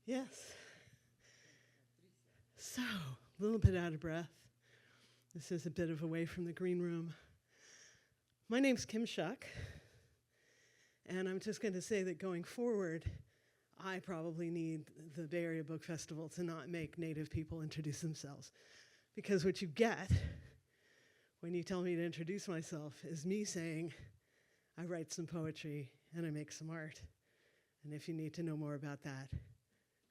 Yes. So, a little bit out of breath. This is a bit of away from the green room. My name's Kim Shuck, and I'm just going to say that going forward, I probably need the Bay Area Book Festival to not make Native people introduce themselves. Because what you get when you tell me to introduce myself is me saying, I write some poetry and I make some art. And if you need to know more about that,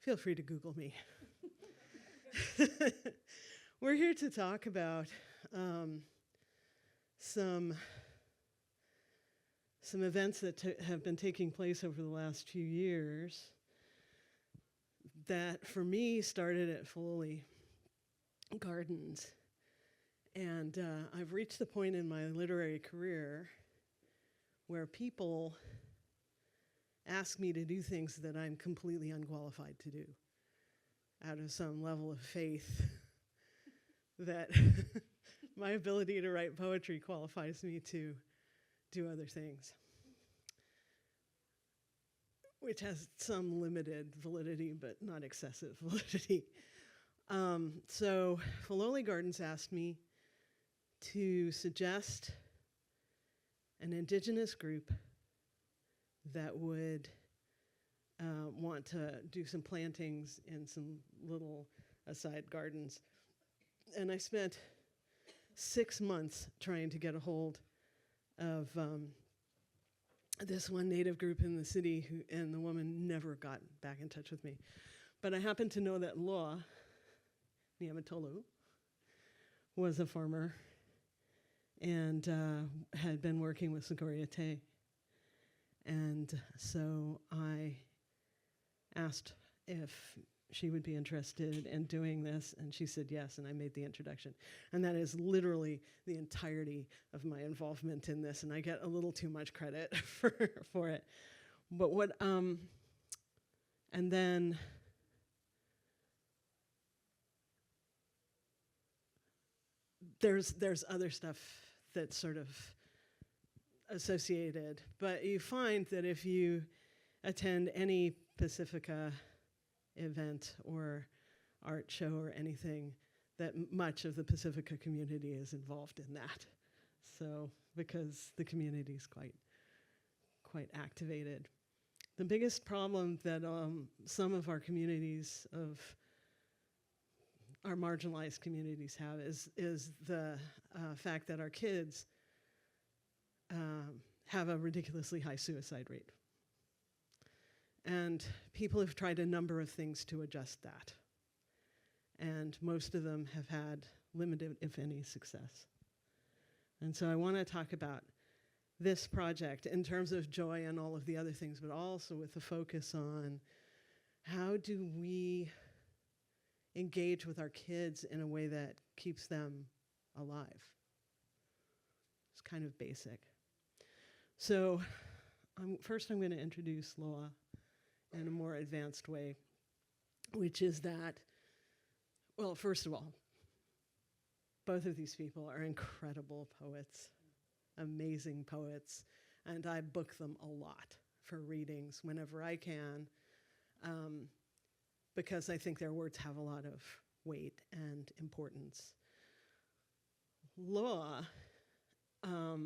feel free to Google me. We're here to talk about some events that have been taking place over the last few years that, for me, started at Loa Gardens. And I've reached the point in my literary career where people ask me to do things that I'm completely unqualified to do, out of some level of faith that my ability to write poetry qualifies me to do other things, which has some limited validity, but not excessive validity. So Loa Gardens asked me to suggest an Indigenous group that would want to do some plantings in some little aside gardens. And I spent 6 months trying to get a hold of this one Native group in the city, and the woman never got back in touch with me. But I happen to know that Loa Niumeitolu was a farmer and had been working with Te. And so I asked if she would be interested in doing this, and she said yes, and I made the introduction. And that is literally the entirety of my involvement in this, and I get a little too much credit for it. But what, and then there's other stuff that's sort of associated, but you find that if you attend any Pacifica event or art show or anything, that much of the Pacifica community is involved in that. So, because the community is quite activated. The biggest problem that some of our communities, of our marginalized communities have is the fact that our kids have a ridiculously high suicide rate. And people have tried a number of things to adjust that. And most of them have had limited, if any, success. And so I want to talk about this project in terms of joy and all of the other things, but also with a focus on how do we engage with our kids in a way that keeps them alive. It's kind of basic. So first I'm going to introduce Loa in a more advanced way, which is that, well, first of all, both of these people are incredible poets, amazing poets, and I book them a lot for readings whenever I can, because I think their words have a lot of weight and importance. Loa, how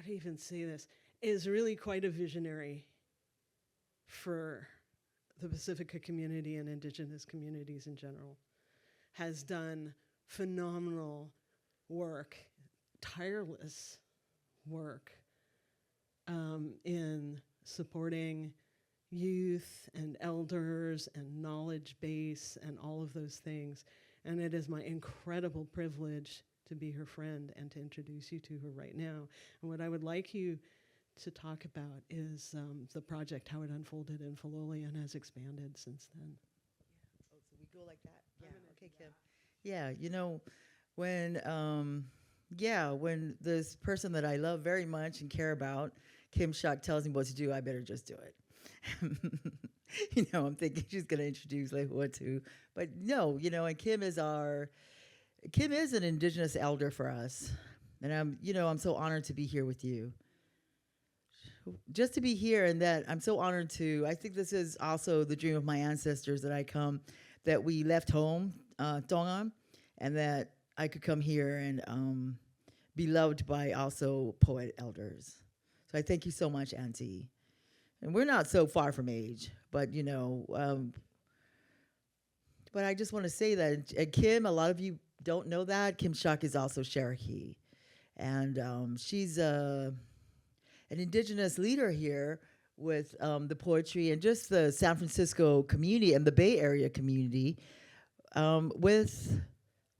do you even say this, is really quite a visionary for the Pacifica community and Indigenous communities in general. Has done phenomenal work, tireless work in supporting youth and elders and knowledge base and all of those things. And it is my incredible privilege to be her friend and to introduce you to her right now. And what I would like you to talk about is the project, how it unfolded in Filoli and has expanded since then. Yeah. Oh, so we go like that? Yeah. Okay, Kim. Yeah, you know, when this person that I love very much and care about, Kim Shuck, tells me what to do, I better just do it. You know, I'm thinking she's going to introduce Lehua too. But no, you know, and Kim is an Indigenous elder for us. And I'm so honored to be here with you. just to be here, and that I'm so honored to. I think this is also the dream of my ancestors, that we left home, Tongan, and that I could come here and be loved by also poet elders. So I thank you so much, Auntie. And we're not so far from age, but but I just want to say that Kim, a lot of you don't know that Kim Shuck is also Cherokee, and she's an Indigenous leader here with the poetry and just the San Francisco community and the Bay Area community with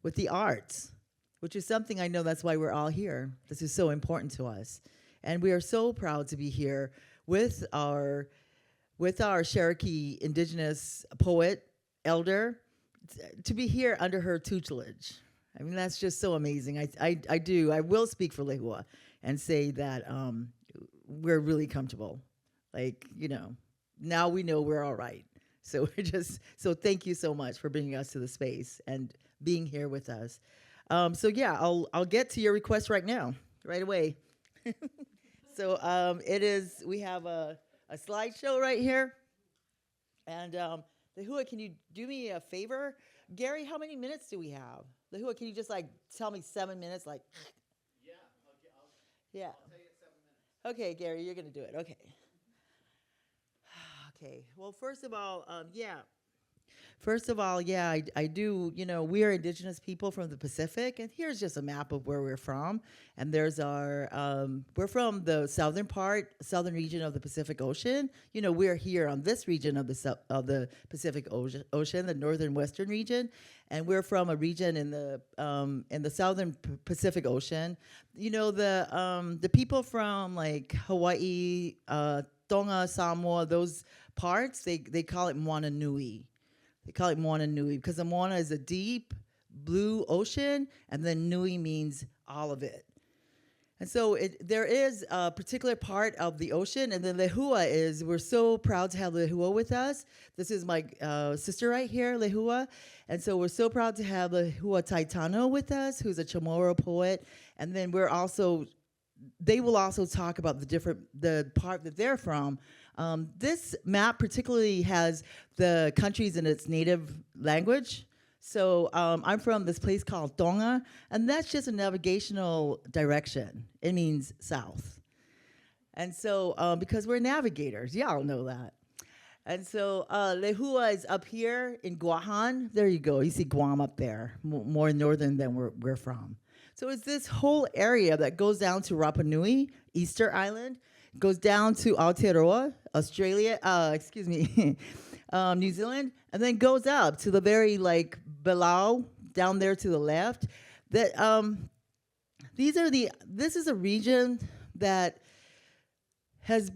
the arts, which is something I know that's why we're all here. This is so important to us, and we are so proud to be here with our Cherokee Indigenous poet elder, to be here under her tutelage. I mean, that's just so amazing. I will speak for Lehua and say that we're really comfortable. Like, now we know we're all right. So so thank you so much for bringing us to the space and being here with us. So yeah, I'll get to your request right now, right away. So we have a slideshow right here. And Lehua, can you do me a favor? Gary, how many minutes do we have? Lehua, can you just tell me 7 minutes? Yeah, yeah. I'll tell you 7 minutes. Okay, Gary, you're gonna do it. Okay. Okay. Well, first of all, I do, we are Indigenous people from the Pacific, and here's just a map of where we're from. And there's we're from the southern region of the Pacific Ocean. We're here on this region of the Pacific Ocean, the northern western region, and we're from a region in the southern Pacific Ocean. The people from Hawaii, Tonga, Samoa, those parts, they call it Moana Nui. They call it Moana Nui because the Moana is a deep blue ocean, and then Nui means all of it. And so there is a particular part of the ocean, and then Lehua we're so proud to have Lehua with us. This is my sister right here, Lehua. And so we're so proud to have Lehua Taitano with us, who's a Chamoru poet. And then they will also talk about the part that they're from. This map particularly has the countries in its native language. So I'm from this place called Tonga, and that's just a navigational direction. It means south. And so because we're navigators, y'all know that. And so Lehua is up here in Guahan. There you go. You see Guam up there, more northern than we're from. So it's this whole area that goes down to Rapa Nui, Easter Island, goes down to Aotearoa, Australia, New Zealand, and then goes up to the very Belau down there to the left. This is a region that has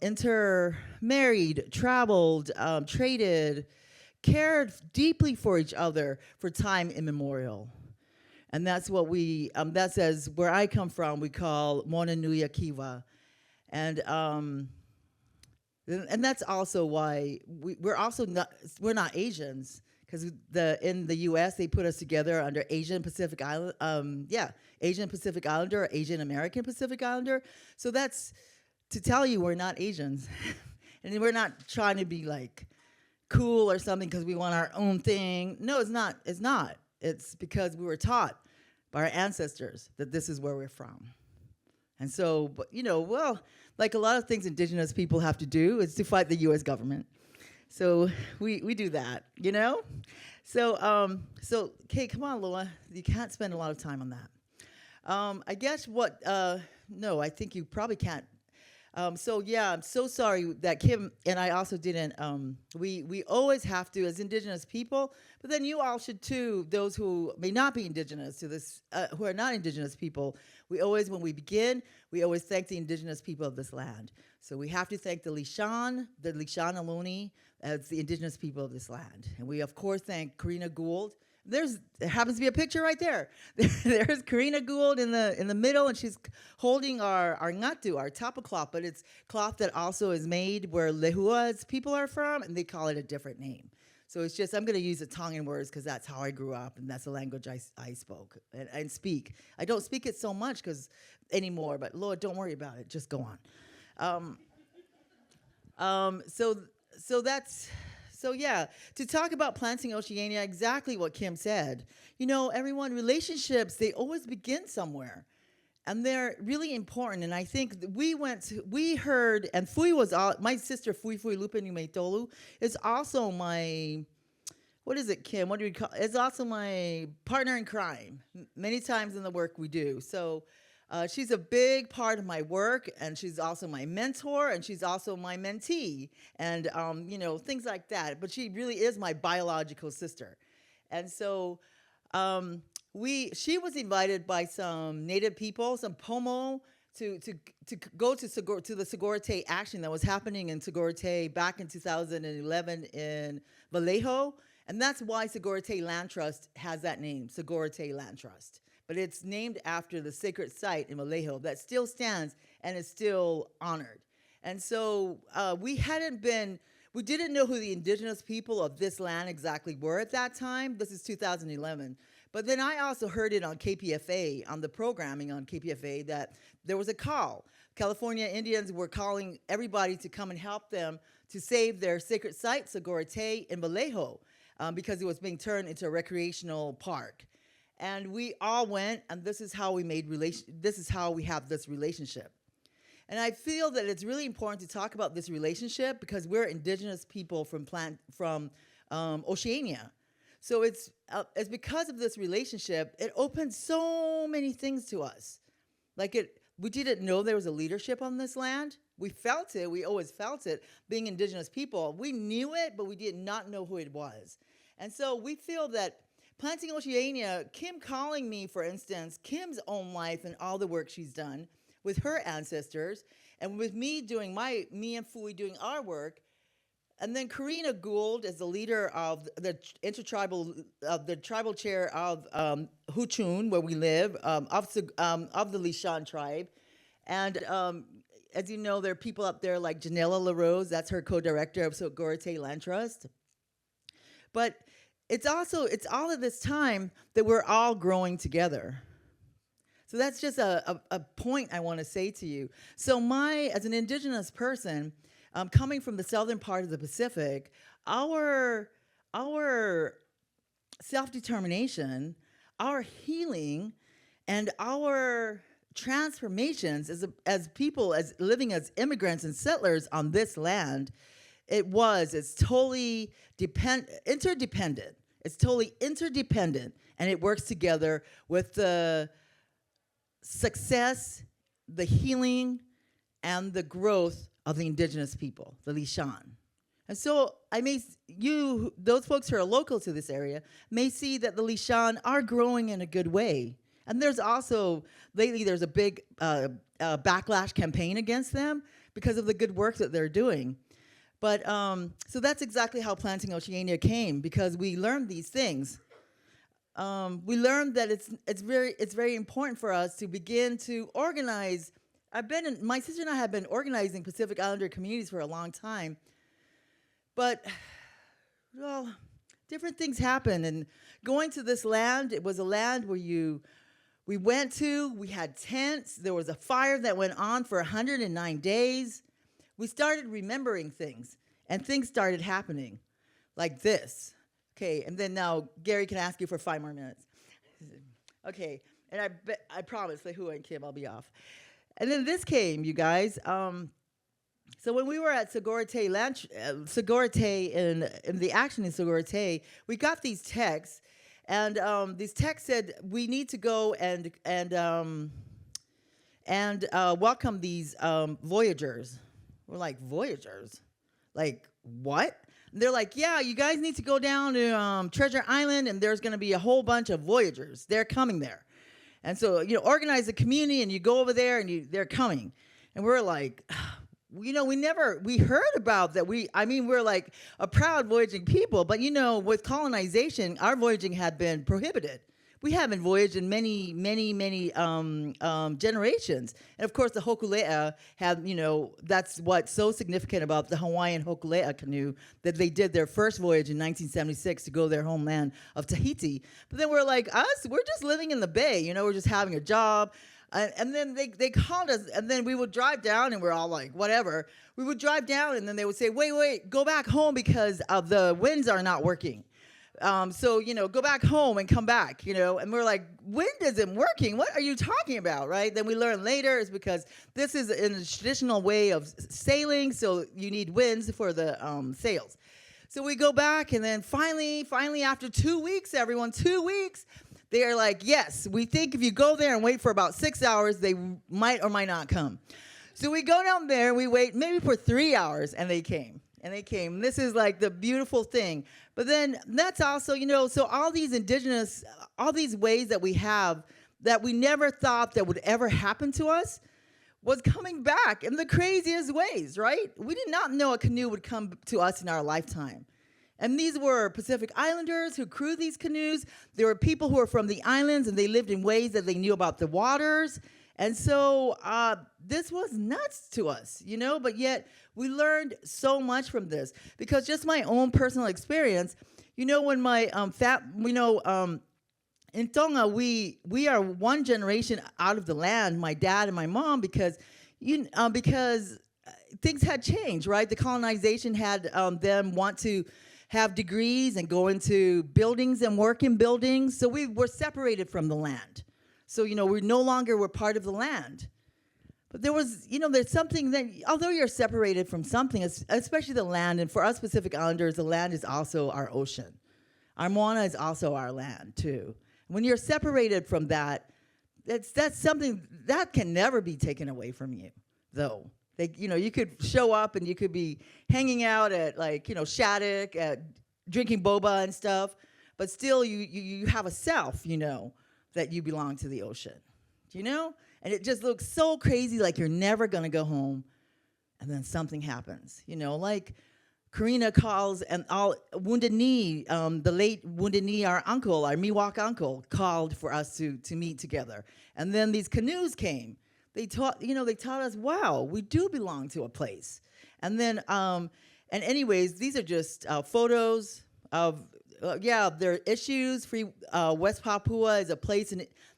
intermarried, traveled, traded, cared deeply for each other for time immemorial. And that's what that's as where I come from, we call Moana Nui Kiva. And that's also why we're not Asians, because in the U.S. they put us together under Asian Pacific Islander or Asian American Pacific Islander. So that's to tell you we're not Asians, and we're not trying to be cool or something because we want our own thing. No, it's not. It's not. It's because we were taught by our ancestors that this is where we're from. And so, like a lot of things Indigenous people have to do is to fight the U.S. government. So we do that, So, okay, come on, Loa. You can't spend a lot of time on that. I guess no, I think you probably can't. So yeah, I'm so sorry that Kim and I also didn't, we always have to as Indigenous people, but then you all should too, those who may not be Indigenous to this, who are not Indigenous people, when we begin, we always thank the Indigenous people of this land. So we have to thank the Lishan Aloni as the Indigenous people of this land. And we of course thank Karina Gould. There happens to be a picture right there. There's Karina Gould in the middle, and she's holding our ngatu, our tapa cloth, but it's cloth that also is made where Lehua's people are from, and they call it a different name. So it's just, I'm going to use the Tongan words because that's how I grew up and that's the language I spoke and speak. I don't speak it so much anymore, but Lord, don't worry about it. Just go on. So yeah, to talk about planting Oceania, exactly what Kim said. You know, everyone, relationships, they always begin somewhere. And they're really important. And I think we heard, and Fui was, my sister Fui Loa Niumeitolu is also my, what is it, Kim? What do we call, it's also my partner in crime, many times in the work we do. So she's a big part of my work, and she's also my mentor, and she's also my mentee, and you know, things like that. But she really is my biological sister. And so she was invited by some Native people, some Pomo, to go to the Segorite action that was happening in Segorite back in 2011 in Vallejo. And that's why Segorite Land Trust has that name, Segorite Land Trust. But it's named after the sacred site in Vallejo that still stands and is still honored. And so we didn't know who the indigenous people of this land exactly were at that time. This is 2011. But then I also heard it on KPFA, on the programming on KPFA, that there was a call. California Indians were calling everybody to come and help them to save their sacred site, Segorite, in Vallejo, because it was being turned into a recreational park. And we all went, and this is how we have this relationship. And I feel that it's really important to talk about this relationship because we're indigenous people from Oceania. So it's because of this relationship, it opened so many things to us. We didn't know there was a leadership on this land. We felt it. We always felt it. Being indigenous people, we knew it, but we did not know who it was. And so we feel that planting Oceania, Kim calling me, for instance, Kim's own life and all the work she's done with her ancestors, and with me and Fui doing our work, and then Karina Gould as the leader of the tribal chair of Huchun, where we live, of the Lishan tribe. And as you know, there are people up there like Janella LaRose, that's her co-director of Segorite Land Trust. But it's all of this time that we're all growing together. So that's just a point I want to say to you. So as an indigenous person, coming from the southern part of the Pacific, our self-determination, our healing, and our transformations as people, as living as immigrants and settlers on this land, it's totally interdependent. It's totally interdependent, and it works together with the success, the healing, and the growth of the indigenous people, the Lishan. And so those folks who are local to this area may see that the Lishan are growing in a good way. And there's also, lately there's a big backlash campaign against them because of the good work that they're doing. But so that's exactly how Planting Oceania came, because we learned these things. We learned that it's very important for us to begin to organize. My sister and I have been organizing Pacific Islander communities for a long time, but well, different things happen. And going to this land, it was a land where we had tents. There was a fire that went on for 109 days. We started remembering things, and things started happening like this. Okay, and then now Gary can ask you for 5 more minutes. Okay, and I promise, Lehua and Kim, I'll be off. And then this came, you guys. So when we were at Segorite in the action in Segorite, we got these texts, and these texts said we need to go and welcome these voyagers. We're like, voyagers? Like, what? And they're like, yeah, you guys need to go down to Treasure Island, and there's going to be a whole bunch of voyagers. They're coming there. And so, organize a community, and you go over there, and they're coming. And we're like, we heard about that. We're like a proud voyaging people, but with colonization, our voyaging had been prohibited. we haven't voyaged in many generations. And of course, the hokulea have, that's what's so significant about the Hawaiian hokulea canoe, that they did their first voyage in 1976 to go to their homeland of Tahiti. But then we're like, we're just living in the bay, we're just having a job. And then they called us, and then we would drive down, and we're all like, whatever. We would drive down, and then they would say, wait, go back home because the winds are not working. So, go back home and come back, and we're like, wind isn't working. What are you talking about, right? Then we learn later it's because this is in a traditional way of sailing, so you need winds for the sails. So we go back, and then finally, after 2 weeks, everyone, 2 weeks, they are like, yes, we think if you go there and wait for about 6 hours, they might or might not come. So we go down there, and we wait maybe for 3 hours, and they came. This is like the beautiful thing. But then that's also, so all these indigenous, all these ways that we have that we never thought that would ever happen to us was coming back in the craziest ways, right? We did not know a canoe would come to us in our lifetime. And these were Pacific Islanders who crewed these canoes. There were people who were from the islands, and they lived in ways that they knew about the waters. And so this was nuts to us, but yet we learned so much from this. Because just my own personal experience, when my in Tonga, we are one generation out of the land, my dad and my mom, because things had changed, right? The colonization had them want to have degrees and go into buildings and work in buildings. So we were separated from the land. So, we no longer were part of the land. But there was, there's something that, although you're separated from something, especially the land, and for us Pacific Islanders, the land is also our ocean. Our moana is also our land, too. When you're separated from that, that's something that can never be taken away from you, though. You could show up and you could be hanging out at Shattuck, drinking boba and stuff, but still you have a self, that you belong to the ocean, And it just looks so crazy, like you're never gonna go home, and then something happens, like Karina calls, and Wounded Knee, the late Wounded Knee, our uncle, our Miwok uncle, called for us to meet together, and then these canoes came. They taught us, wow, we do belong to a place. And then, and anyways, these are just photos of, there are issues. West Papua is a place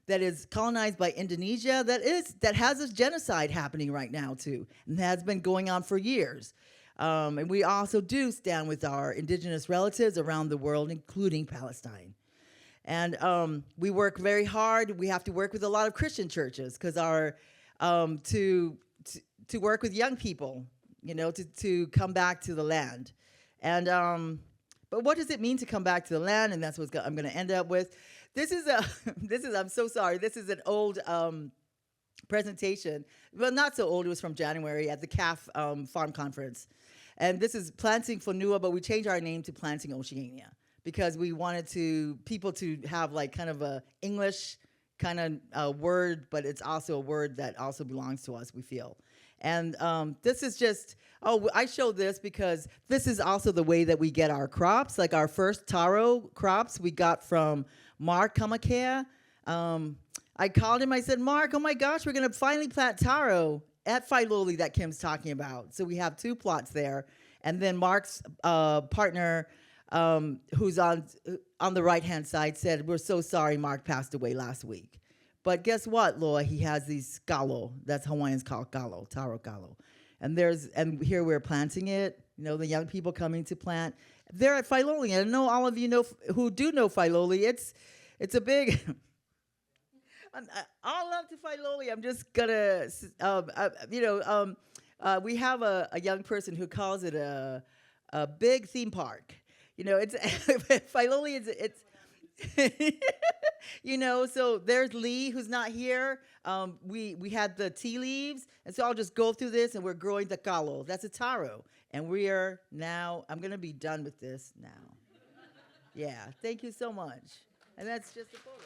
that is colonized by Indonesia that has this genocide happening right now too, and has been going on for years. And we also do stand with our indigenous relatives around the world, including Palestine. And we work very hard. We have to work with a lot of Christian churches because to work with young people, to come back to the land. And but what does it mean to come back to the land? And that's what I'm going to end up with. I'm so sorry. This is an old presentation. Well, not so old. It was from January at the CAF Farm Conference. And this is Planting Fonua, but we changed our name to Planting Oceania because we wanted people to have kind of a English kind of word, but it's also a word that also belongs to us, we feel. And this is just, I show this because this is also the way that we get our crops. Like our first taro crops we got from Mark Kamakea. I called him, I said, Mark, oh my gosh, we're gonna finally plant taro at Failoli that Kim's talking about. So we have 2 plots there. And then Mark's partner, who's on the right-hand side, said, we're so sorry Mark passed away last week. But guess what, Loa? He has these kalo. That's Hawaiians call kalo, taro kalo. And here we're planting it. The young people coming to plant. They're at Failoli. I know all of you who do know Failoli. It's a big. All love to Failoli. I'm just gonna, we have a young person who calls it a big theme park. It's Failoli. It's so there's Lee who's not here. We had the tea leaves, and so I'll just go through this, and we're growing the kalo. That's a taro, and we are now. I'm gonna be done with this now. Yeah, thank you so much. And that's just a photo.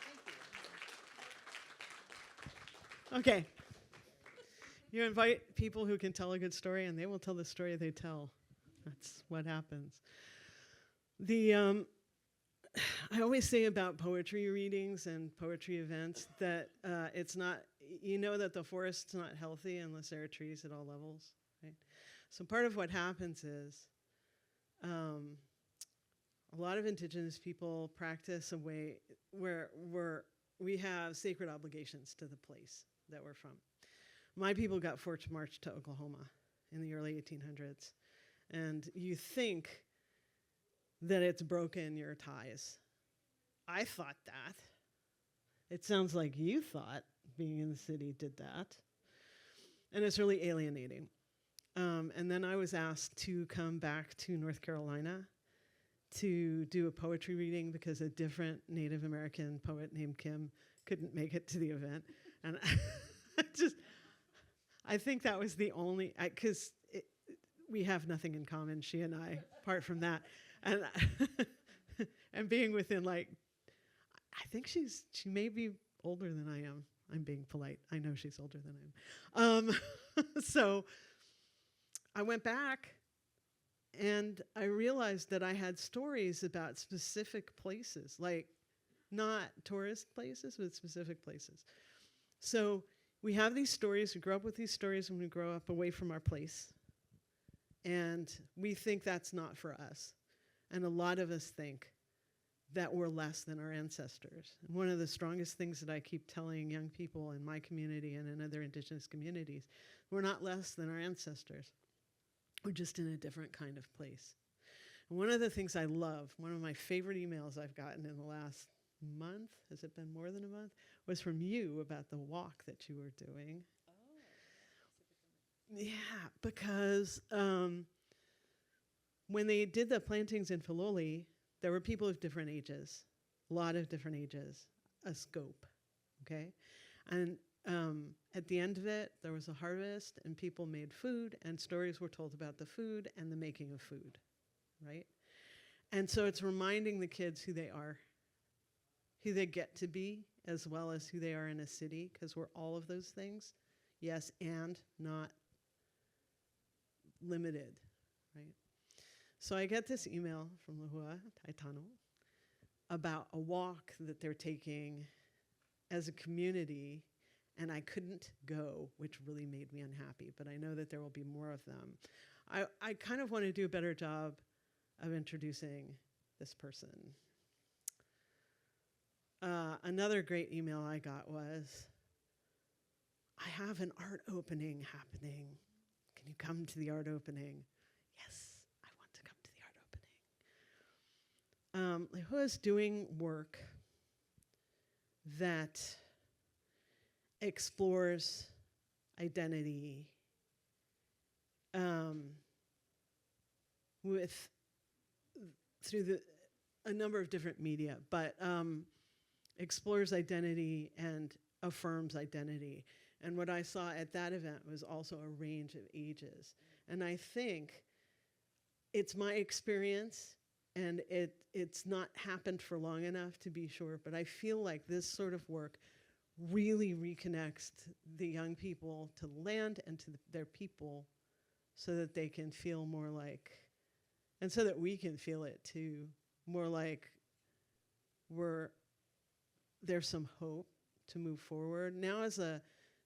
Thank you. Okay. You invite people who can tell a good story, and they will tell the story they tell. That's what happens. I always say about poetry readings and poetry events that it's not, you know that the forest's not healthy unless there are trees at all levels, right? So part of what happens is a lot of Indigenous people practice a way where we have sacred obligations to the place that we're from. My people got forced marched to Oklahoma in the early 1800s, and you think that it's broken your ties. I thought that. It sounds like you thought being in the city did that. And it's really alienating. And then I was asked to come back to North Carolina to do a poetry reading because a different Native American poet named Kim couldn't make it to the event. And I think that was the only, because we have nothing in common, she and I, apart from that. And and being within I think she may be older than I am. I'm being polite. I know she's older than I am. So I went back and I realized that I had stories about specific places, like not tourist places, but specific places. So we have these stories, we grow up with these stories when we grow up away from our place. And we think that's not for us. And a lot of us think that we're less than our ancestors. And one of the strongest things that I keep telling young people in my community and in other Indigenous communities, we're not less than our ancestors. We're just in a different kind of place. And one of the things I love, one of my favorite emails I've gotten in the last month, has it been more than a month, was from you about the walk that you were doing. Oh. Yeah, because when they did the plantings in Filoli, there were people of different ages, a lot of different ages, a scope, okay? And at the end of it, there was a harvest, and people made food, and stories were told about the food and the making of food, right? And so it's reminding the kids who they are, who they get to be, as well as who they are in a city, because we're all of those things, yes, and not limited, right? So I get this email from Lehua Taitano about a walk that they're taking as a community, and I couldn't go, which really made me unhappy, but I know that there will be more of them. I kind of want to do a better job of introducing this person. Another great email I got was, I have an art opening happening. Can you come to the art opening? Yes. Lehua is doing work that explores identity through a number of different media, but explores identity and affirms identity. And what I saw at that event was also a range of ages. And I think it's my experience, and it's not happened for long enough to be sure, but I feel like this sort of work really reconnects the young people to land and to their people so that they can feel more like, and so that we can feel it too, more like there's some hope to move forward. Now is a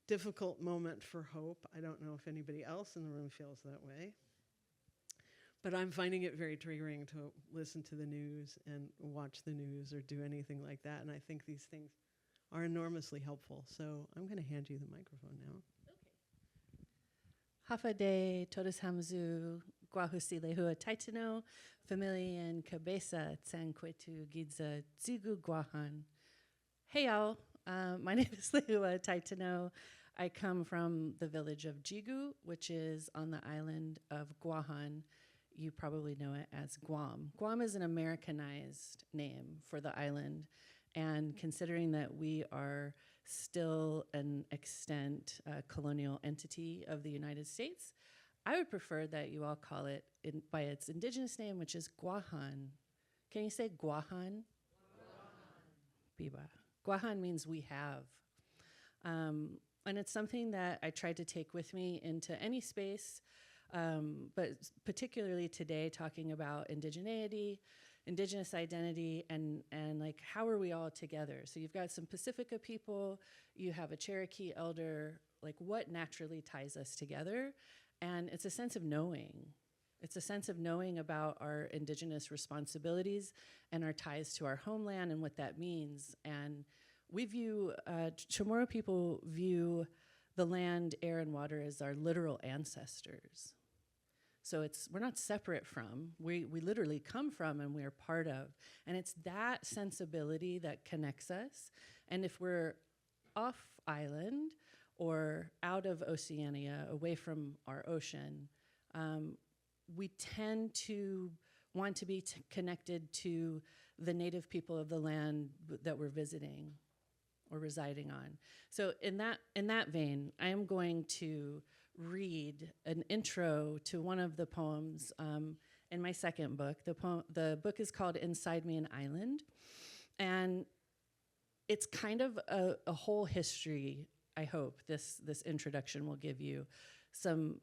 difficult moment for hope. I don't know if anybody else in the room feels that way. But I'm finding it very triggering to listen to the news and watch the news or do anything like that. And I think these things are enormously helpful. So I'm going to hand you the microphone now. Hafa de todos hamzu guahusi Lehua Taitano, family and cabeza tsankwetu gidza zigu guahan. Hey y'all, my name is Lehua Taitano. I come from the village of Jigu, which is on the island of Guahan. You probably know it as Guam. Guam is an Americanized name for the island, and considering that we are still an extant colonial entity of the United States, I would prefer that you all call it by its indigenous name, which is Guahan. Can you say Guahan? Guahan. Biba. Guahan means we have. And it's something that I tried to take with me into any space, but particularly today, talking about indigeneity, Indigenous identity and like how are we all together? So you've got some Pacifica people, you have a Cherokee elder, like what naturally ties us together? And it's a sense of knowing. It's a sense of knowing about our Indigenous responsibilities and our ties to our homeland and what that means. And we view, Chamoru people view the land, air, and water as our literal ancestors. So we're not separate from, we literally come from and we're part of. And it's that sensibility that connects us. And if we're off island or out of Oceania, away from our ocean, we tend to want to be connected to the native people of the land that we're visiting or residing on. So in that vein, I am going to read an intro to one of the poems in my second book. The book is called Inside Me an Island, and it's kind of a whole history. I hope this introduction will give you some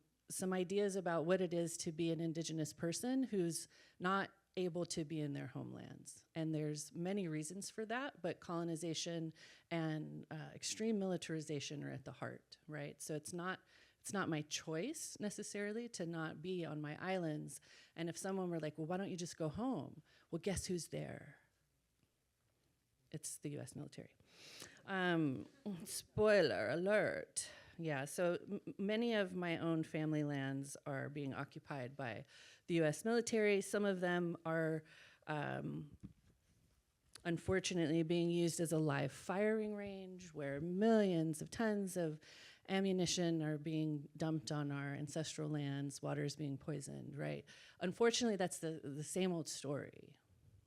ideas about what it is to be an Indigenous person who's not able to be in their homelands. And there's many reasons for that, but colonization and extreme militarization are at the heart, right? So it's not my choice necessarily to not be on my islands. And if someone were like, well, why don't you just go home? Well, guess who's there? It's the US military. Spoiler alert. Yeah, so many of my own family lands are being occupied by the US military. Some of them are unfortunately being used as a live firing range where millions of tons of ammunition are being dumped on our ancestral lands, water is being poisoned, right? Unfortunately, that's the same old story,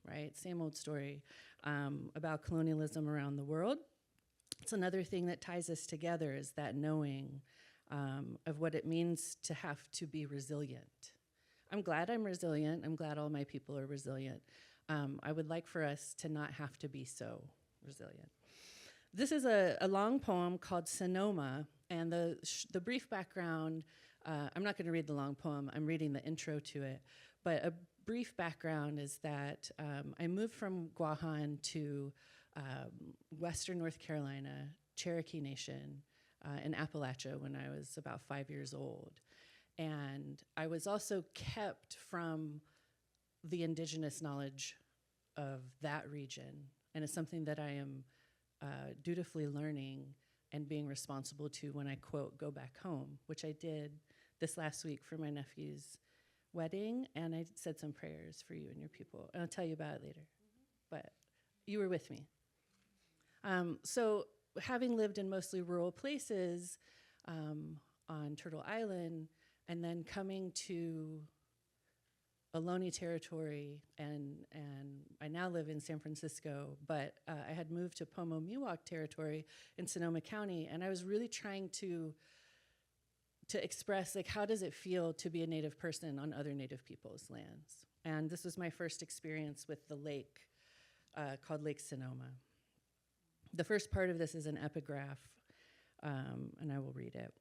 right? Same old story about colonialism around the world. It's another thing that ties us together is that knowing of what it means to have to be resilient. I'm glad I'm resilient. I'm glad all my people are resilient. I would like for us to not have to be so resilient. This is a long poem called Sonoma, and the brief background, I'm not going to read the long poem, I'm reading the intro to it, but a brief background is that I moved from Guahan to Western North Carolina, Cherokee Nation, in Appalachia when I was about 5 years old. And I was also kept from the Indigenous knowledge of that region. And it's something that I am dutifully learning and being responsible to when I, quote, go back home, which I did this last week for my nephew's wedding. And I said some prayers for you and your people. And I'll tell you about it later. But you were with me. So having lived in mostly rural places on Turtle Island, and then coming to Ohlone territory, and I now live in San Francisco, but I had moved to Pomo Miwok territory in Sonoma County, and I was really trying to express, like, how does it feel to be a Native person on other Native people's lands? And this was my first experience with the lake called Lake Sonoma. The first part of this is an epigraph, and I will read it.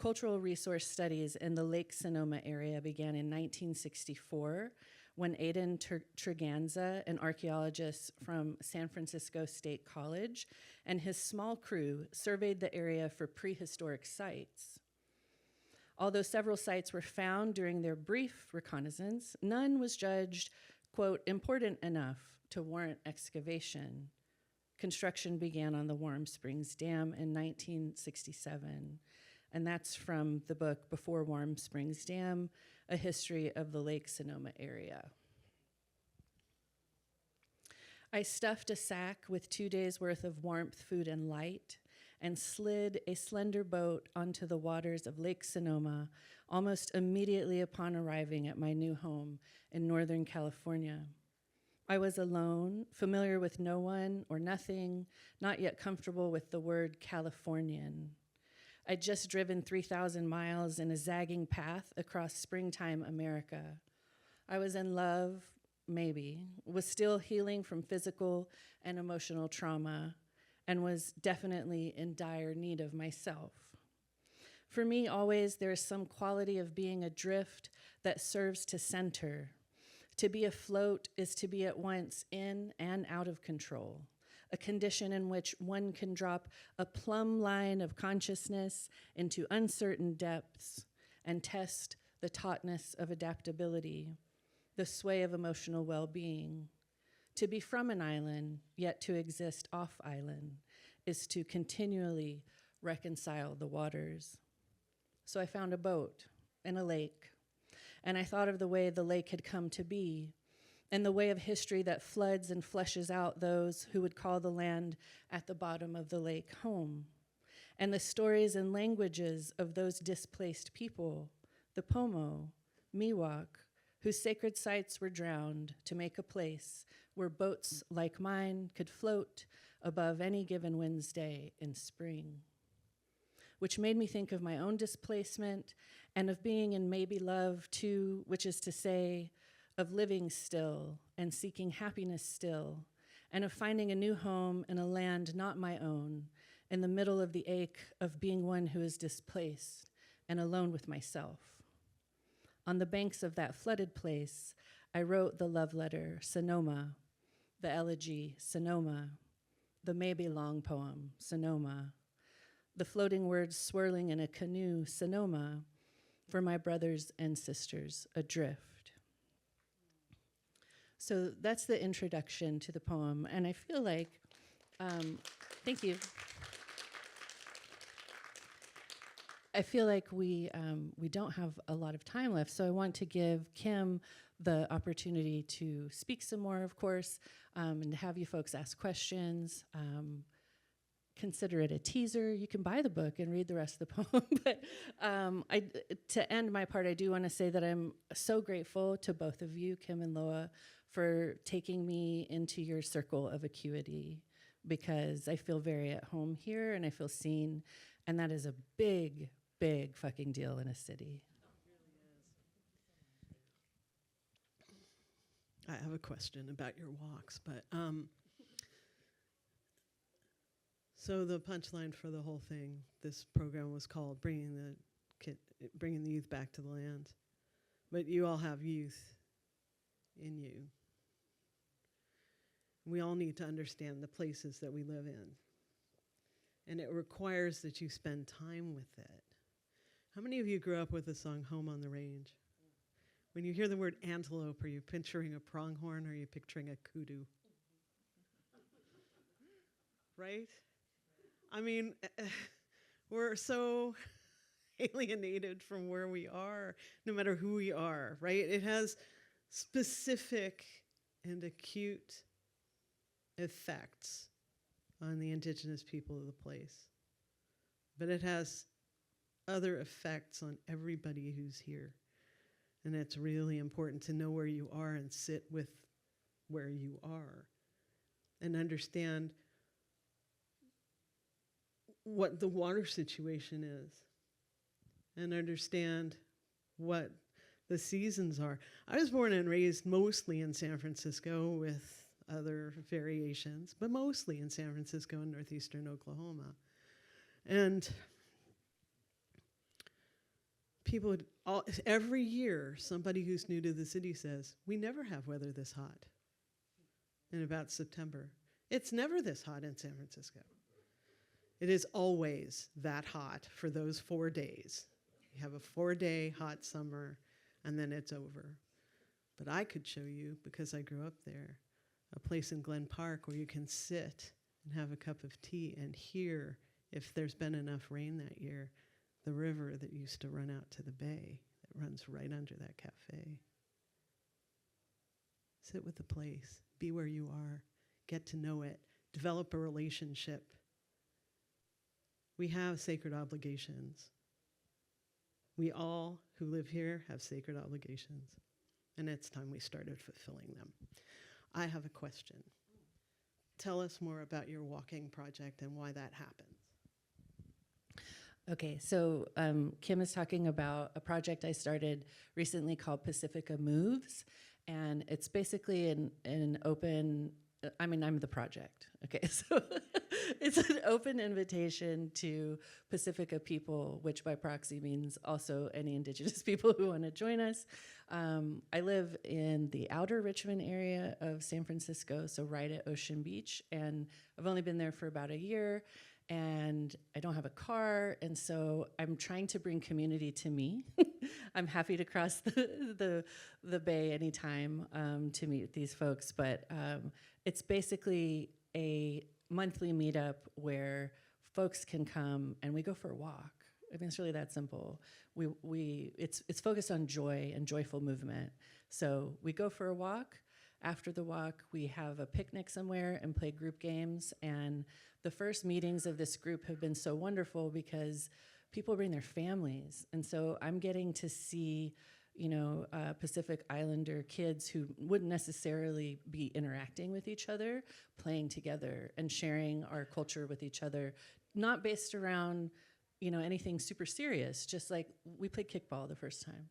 Cultural resource studies in the Lake Sonoma area began in 1964 when Aidan Treganza, an archaeologist from San Francisco State College, and his small crew surveyed the area for prehistoric sites. Although several sites were found during their brief reconnaissance, none was judged, quote, important enough to warrant excavation. Construction began on the Warm Springs Dam in 1967. And that's from the book Before Warm Springs Dam, A History of the Lake Sonoma Area. I stuffed a sack with 2 days' worth of warmth, food, and light, and slid a slender boat onto the waters of Lake Sonoma almost immediately upon arriving at my new home in Northern California. I was alone, familiar with no one or nothing, not yet comfortable with the word Californian. I'd just driven 3,000 miles in a zagging path across springtime America. I was in love, maybe, was still healing from physical and emotional trauma, and was definitely in dire need of myself. For me, always, there is some quality of being adrift that serves to center, To be afloat is to be at once in and out of control, a condition in which one can drop a plumb line of consciousness into uncertain depths and test the tautness of adaptability, the sway of emotional well-being. To be from an island, yet to exist off island, is to continually reconcile the waters. So I found a boat in a lake, and I thought of the way the lake had come to be, and the way of history that floods and fleshes out those who would call the land at the bottom of the lake home, and the stories and languages of those displaced people, the Pomo, Miwok, whose sacred sites were drowned to make a place where boats like mine could float above any given Wednesday in spring. Which made me think of my own displacement and of being in maybe love too, which is to say, of living still and seeking happiness still, and of finding a new home in a land not my own, in the middle of the ache of being one who is displaced and alone with myself. On the banks of that flooded place, I wrote the love letter, Sonoma, the elegy, Sonoma, the maybe long poem, Sonoma, the floating words swirling in a canoe, Sonoma, for my brothers and sisters adrift. So that's the introduction to the poem, and I feel like, thank you. I feel like we don't have a lot of time left, so I want to give Kim the opportunity to speak some more, of course, and have you folks ask questions. Consider it a teaser. You can buy the book and read the rest of the poem. But to end my part, I do want to say that I'm so grateful to both of you, Kim and Loa, for taking me into your circle of acuity, because I feel very at home here and I feel seen, and that is a big, big fucking deal in a city. I have a question about your walks, but so the punchline for the whole thing, this program was called Bringing the Youth Back to the Land. But you all have youth in you. We all need to understand the places that we live in. And it requires that you spend time with it. How many of you grew up with the song Home on the Range? When you hear the word antelope, are you picturing a pronghorn or are you picturing a kudu? Right? I mean, we're so alienated from where we are, no matter who we are, right? It has specific and acute effects on the indigenous people of the place. But it has other effects on everybody who's here. And it's really important to know where you are and sit with where you are and understand what the water situation is and understand what the seasons are. I was born and raised mostly in San Francisco with other variations, but mostly in San Francisco and northeastern Oklahoma. And people would every year, somebody who's new to the city says, we never have weather this hot in about September. It's never this hot in San Francisco. It is always that hot for those 4 days. You have a 4-day hot summer, and then it's over. But I could show you, because I grew up there, a place in Glen Park where you can sit and have a cup of tea and hear, if there's been enough rain that year, the river that used to run out to the bay that runs right under that cafe. Sit with the place, be where you are, get to know it, develop a relationship. We have sacred obligations. We all who live here have sacred obligations, and it's time we started fulfilling them. I have a question. Tell us more about your walking project and why that happens. Okay, so Kim is talking about a project I started recently called Pacifica Moves, and it's basically an open, I'm the project, okay, so it's an open invitation to Pacifica people, which by proxy means also any Indigenous people who want to join us. I live in the outer Richmond area of San Francisco, so right at Ocean Beach, and I've only been there for about a year, and I don't have a car, and so I'm trying to bring community to me. I'm happy to cross the bay anytime to meet these folks, but it's basically a monthly meetup where folks can come and we go for a walk. I mean, it's really that simple. It's focused on joy and joyful movement. So we go for a walk. After the walk, we have a picnic somewhere and play group games. And the first meetings of this group have been so wonderful because people bring their families. And so I'm getting to see, Pacific Islander kids who wouldn't necessarily be interacting with each other, playing together and sharing our culture with each other, not based around, anything super serious, just like we played kickball the first time.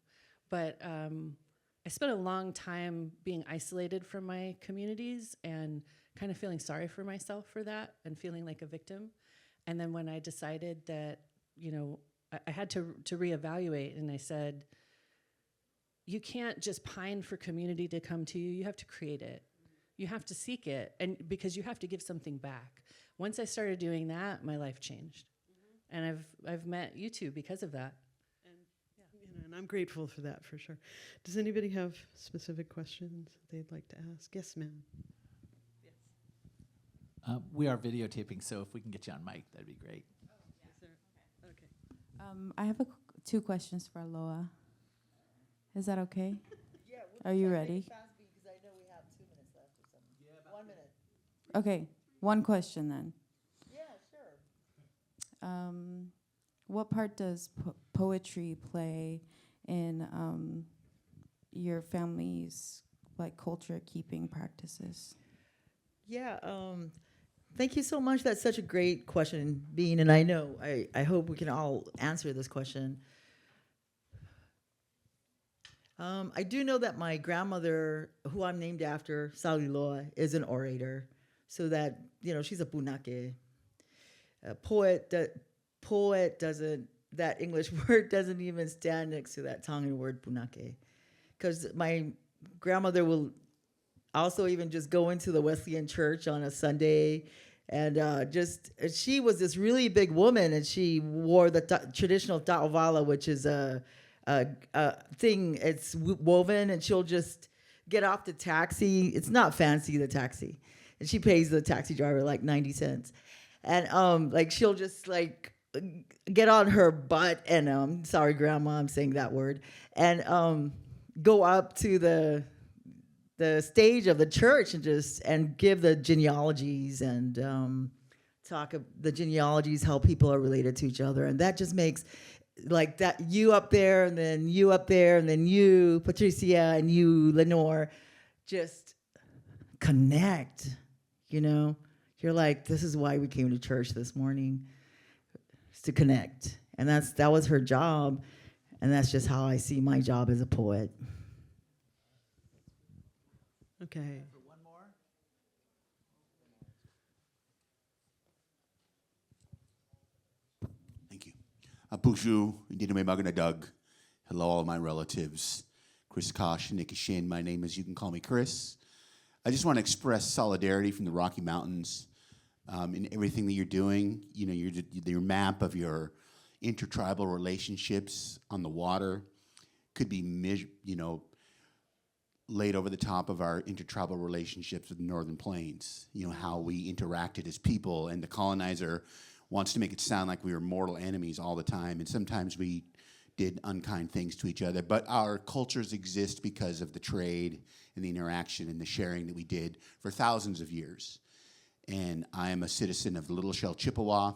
But I spent a long time being isolated from my communities and kind of feeling sorry for myself for that and feeling like a victim. And then when I decided that, I had to reevaluate, and I said, you can't just pine for community to come to you. You have to create it. You have to seek it, and because you have to give something back. Once I started doing that, my life changed. And I've met you two because of that. And I'm grateful for that, for sure. Does anybody have specific questions they'd like to ask? Yes, ma'am. Yes. We are videotaping, so if we can get you on mic, that'd be great. Okay. I have two questions for Loa. Is that okay? Yeah. Are you ready? Fast because I know we have 2 minutes left or something. Yeah, 1 minute. Okay, one question then. Yeah, sure. What part does poetry play in your family's culture keeping practices? Yeah, thank you so much. That's such a great question, Bean, and I hope we can all answer this question. I do know that my grandmother, who I'm named after, Saliloa, is an orator. So that, she's a punake. Poet doesn't, that English word doesn't even stand next to that Tongan word punake. Because my grandmother will also even just go into the Wesleyan church on a Sunday, and she was this really big woman, and she wore the traditional ta'ovala, which is a thing. It's woven, and she'll just get off the taxi. It's not fancy, the taxi, and she pays the taxi driver 90 cents, and she'll just get on her butt and sorry grandma, I'm saying that word, and go up to the stage of the church and give the genealogies and talk of the genealogies, how people are related to each other, and that just makes that you up there and then you up there and then you Patricia and you Lenore just connect. You're like, this is why we came to church this morning, is to connect, and that was her job, and that's just how I see my job as a poet. Okay. For one more. Thank you. Apushu, Diname Magana Doug. Hello, all my relatives. Chris Kosh and Nikki Shin. My name is, you can call me Chris. I just want to express solidarity from the Rocky Mountains in everything that you're doing. Your map of your intertribal relationships on the water could be, laid over the top of our intertribal relationships with the Northern Plains. How we interacted as people, and the colonizer wants to make it sound like we were mortal enemies all the time, and sometimes we did unkind things to each other, but our cultures exist because of the trade and the interaction and the sharing that we did for thousands of years. And I am a citizen of the Little Shell Chippewa.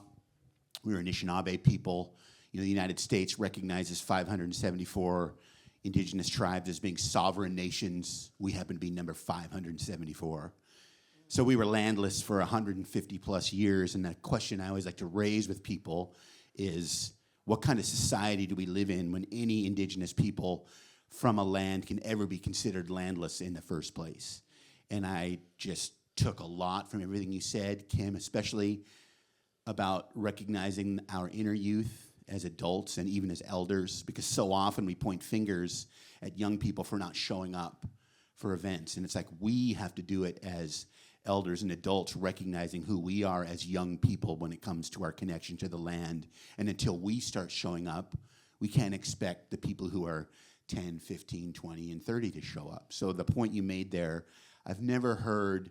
We were Anishinaabe people. The United States recognizes 574 indigenous tribes as being sovereign nations. We happen to be number 574. So we were landless for 150 plus years, and that question I always like to raise with people is, what kind of society do we live in when any indigenous people from a land can ever be considered landless in the first place? And I just took a lot from everything you said, Kim, especially about recognizing our inner youth as adults and even as elders, because so often we point fingers at young people for not showing up for events. And it's like we have to do it as elders and adults, recognizing who we are as young people when it comes to our connection to the land. And until we start showing up, we can't expect the people who are 10, 15, 20, and 30 to show up. So the point you made there, I've never heard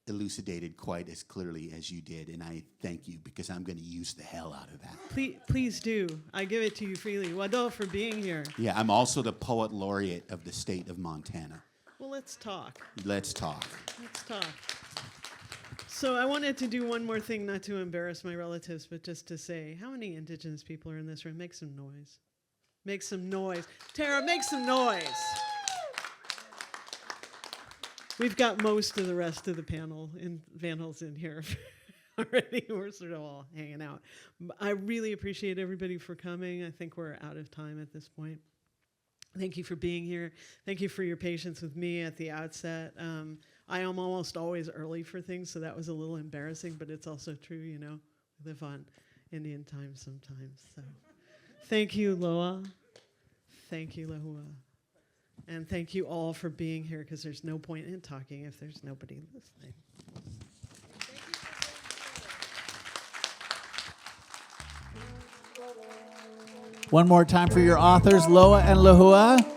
elucidated quite as clearly as you did, and I thank you, because I'm going to use the hell out of that. Please do. I give it to you freely. Wado for being here. Yeah, I'm also the poet laureate of the state of Montana. Well, let's talk. Let's talk. Let's talk. So I wanted to do one more thing, not to embarrass my relatives, but just to say, how many Indigenous people are in this room? Make some noise. Make some noise. Tara, make some noise. We've got most of the rest of the panels in here already. We're sort of all hanging out. I really appreciate everybody for coming. I think we're out of time at this point. Thank you for being here. Thank you for your patience with me at the outset. I am almost always early for things, so that was a little embarrassing, but it's also true, you know. We live on Indian time sometimes. So thank you, Loa. Thank you, Lehua. And thank you all for being here, because there's no point in talking if there's nobody listening. One more time for your authors, Loa and Lehua.